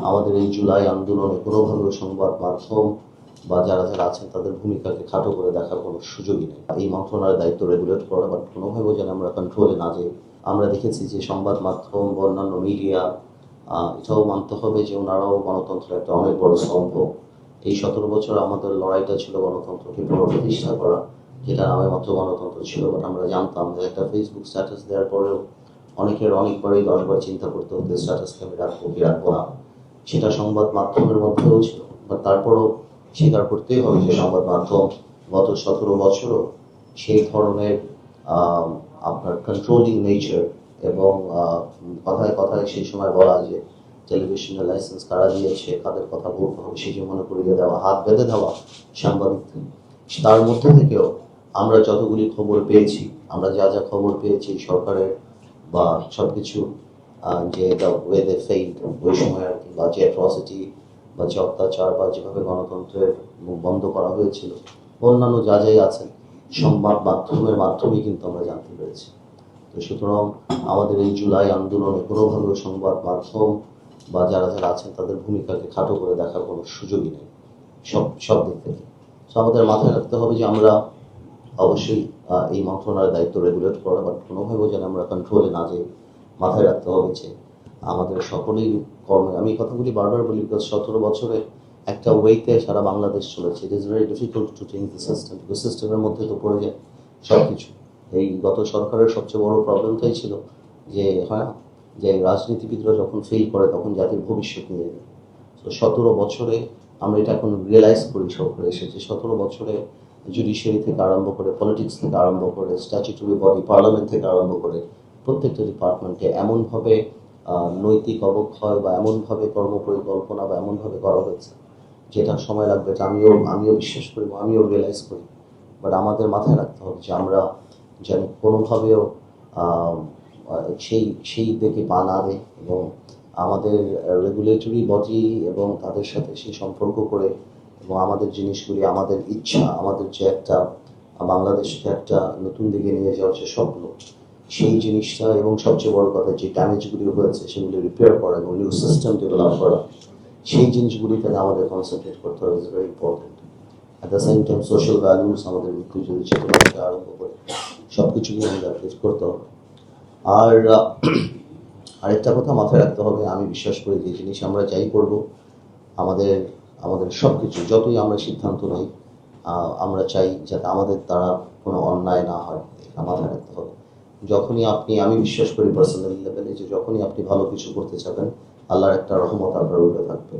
আমাদের এই জুলাই আন্দোলনে কোনোভাবে সংবাদ মাধ্যম বা যারা যারা আছেন তাদের ভূমিকাকে খাটো করে দেখার কোনো সুযোগই নেই। এই মন্ত্রণালয়ের দায়িত্ব রেগুলেট করা, বাট কোনোভাবেও যেন আমরা কন্ট্রোলে না যাই। আমরা দেখেছি যে সংবাদ মাধ্যম বা অন্যান্য মিডিয়া, এটাও মানতে হবে যে ওনারাও গণতন্ত্রের একটা অনেক বড় স্তম্ভ। এই 17 বছর আমাদের লড়াইটা ছিল গণতন্ত্রকে পুনঃপ্রতিষ্ঠা করা, যেটা নামে মাত্র গণতন্ত্র ছিল। বাট আমরা জানতাম যে একটা ফেসবুক স্ট্যাটাস দেওয়ার পরেও অনেকের অনেকবারই 10বার চিন্তা করতে হতো স্ট্যাটাসকে আমি রাখবো কি রাখবো না। সেটা সংবাদ মাধ্যমের মধ্যেও ছিল, বাট তারপরও স্বীকার করতেই হবে যে সংবাদ মাধ্যম গত 17 বছরও সেই ধরনের আপনার কন্ট্রোলিং নেচার এবং কথায় কথায় সেই সময় বলা যে টেলিভিশনের লাইসেন্স কারা দিয়েছে, কাদের কথা বলতে হবে সেটি মনে করিয়ে দেওয়া, হাত বেঁধে দেওয়া সাংবাদিকদের। তার মধ্যে থেকেও আমরা যতগুলি খবর পেয়েছি, আমরা যা যা খবর পেয়েছি সরকারের বা সবকিছু যে ওয়েদে ফেইড ওই সময় আর কি, বা যে অ্যাট্রসিটি বা যে অত্যাচার বা যেভাবে গণতন্ত্রের মুখ বন্ধ করা হয়েছিল, অন্যান্য যা যাই আছে সংবাদ মাধ্যমের মাধ্যমেই কিন্তু আমরা জানতে পেরেছি। তো সুতরাং আমাদের এই জুলাই আন্দোলনে কোনোভাবে সংবাদ মাধ্যম বা যারা যারা আছেন তাদের ভূমিকাকে খাটো করে দেখার কোনো সুযোগই নেই সব দিক থেকে। তো আমাদের মাথায় রাখতে হবে যে আমরা অবশ্যই এই মন্ত্রণালয়ের দায়িত্ব রেগুলেট করা, বাট কোনোভাবেও যেন আমরা কন্ট্রোলে না যাই। মাথায় রাখতে হবে যে আমাদের সকলেই কর্মে, আমি কথাগুলি বারবার বলি, বিকজ 17 বছরে একটা ওয়েতে সারা বাংলাদেশ চলেছে। It is very difficult to change the system, because সিস্টেমের মধ্যে তো পড়ে যায় সব কিছু। এই গত সরকারের সবচেয়ে বড় প্রবলেমটাই ছিল যে যে রাজনীতিবিদরা যখন ফেল করে তখন জাতির ভবিষ্যৎ নিয়ে যায়। তো 17 বছরে আমরা এটা এখন রিয়েলাইজ করি সরকার এসেছে। 17 বছরে জুডিশিয়ারি থেকে আরম্ভ করে, পলিটিক্স থেকে আরম্ভ করে, স্ট্যাচুটরি বডি পার্লামেন্ট থেকে আরম্ভ করে প্রত্যেকটা ডিপার্টমেন্টে এমনভাবে নৈতিক অবক্ষয় বা এমনভাবে কর্মপরিকল্পনা বা এমনভাবে করা হয়েছে যেটা সময় লাগবে, এটা আমিও বিশ্বাস করি, আমিও রিয়েলাইজ করি। বাট আমাদের মাথায় রাখতে হবে যে আমরা যেন কোনোভাবেও সেই দিকে পা না দেয় এবং আমাদের রেগুলেটরি বডি এবং তাদের সাথে সেই সম্পর্ক করে এবং আমাদের জিনিসগুলি, আমাদের ইচ্ছা, আমাদের যে একটা বাংলাদেশকে একটা নতুন দিকে নিয়ে যাওয়ার যে স্বপ্ন, সেই জিনিসটা এবং সবচেয়ে বড় কথা যে ড্যামেজগুলি হয়েছে সেগুলি রিপেয়ার করা এবং নিউ সিস্টেম ডেভেলপ করা, সেই জিনিসগুলিতে আমাদের কনসেন্ট্রেট করতে হবে। Is very important. At the same time social values, আমাদের মৃত্যু যদি চেতনা থেকে আরম্ভ করে সব কিছুকে আমাদের আপডেট করতে হবে। আর আরেকটা কথা মাথায় রাখতে হবে, আমি বিশ্বাস করি যে জিনিস আমরা যাই করবো, আমাদের আমাদের সব কিছু যতই আমরা সিদ্ধান্ত নিই, আমরা চাই যাতে আমাদের দ্বারা কোনো অন্যায় না হয়, এটা মাথায় রাখতে হবে। যখনই আমি বিশ্বাস করি পার্সোনাল লেভেলে যে যখনই আপনি ভালো কিছু করতে চাবেন, আল্লাহর একটা রহমত আপনার উপরে থাকবে।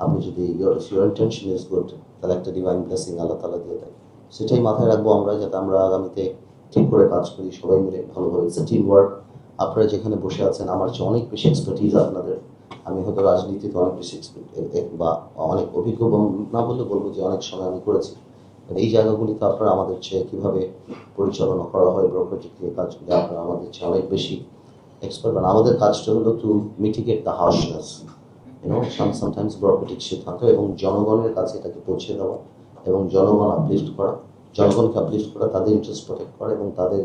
আপনি যদি ইউর ইন্টেনশন ইজ গুড, তাহলে একটা ডিভাইন ব্লেসিং আল্লাহ তাআলা দিয়ে দেয়। সেটাই মাথায় রাখবো আমরা, যাতে আমরা আগামীতে ঠিক করে কাজ করি, সবাই মিলে ভালোভাবে। It's a team work. আপনারা যেখানে বসে আছেন আমার চেয়ে অনেক বেশি এক্সপার্টিজ আপনাদের। আমি হয়তো রাজনীতিতে অনেক বেশি বা অনেক অভিজ্ঞ না বললে বলবো যে অনেক সময় আমি করেছি। এই জায়গাগুলিতে আপনারা আমাদের চেয়ে কীভাবে পরিচালনা করা হয় ব্রোকারেজ দিয়ে কাজগুলি, আপনারা আমাদের চেয়ে অনেক বেশি এক্সপার্ট। মানে আমাদের কাজটা হলো to mitigate the harshness, sometimes brokerage সিদ্ধান্ত, এবং জনগণের কাছে এটাকে পৌঁছে দেওয়া এবং জনগণকে আপলিফ্ট করা, তাদের ইন্টারেস্ট প্রোটেক্ট করা এবং তাদের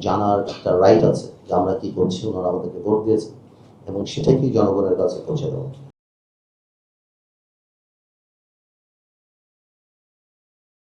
জানার একটা রাইট আছে যে আমরা কী করছি, ওনারা আমাদেরকে ভোট দিয়েছে এবং সেটাকেই জনগণের কাছে পৌঁছে দেওয়া।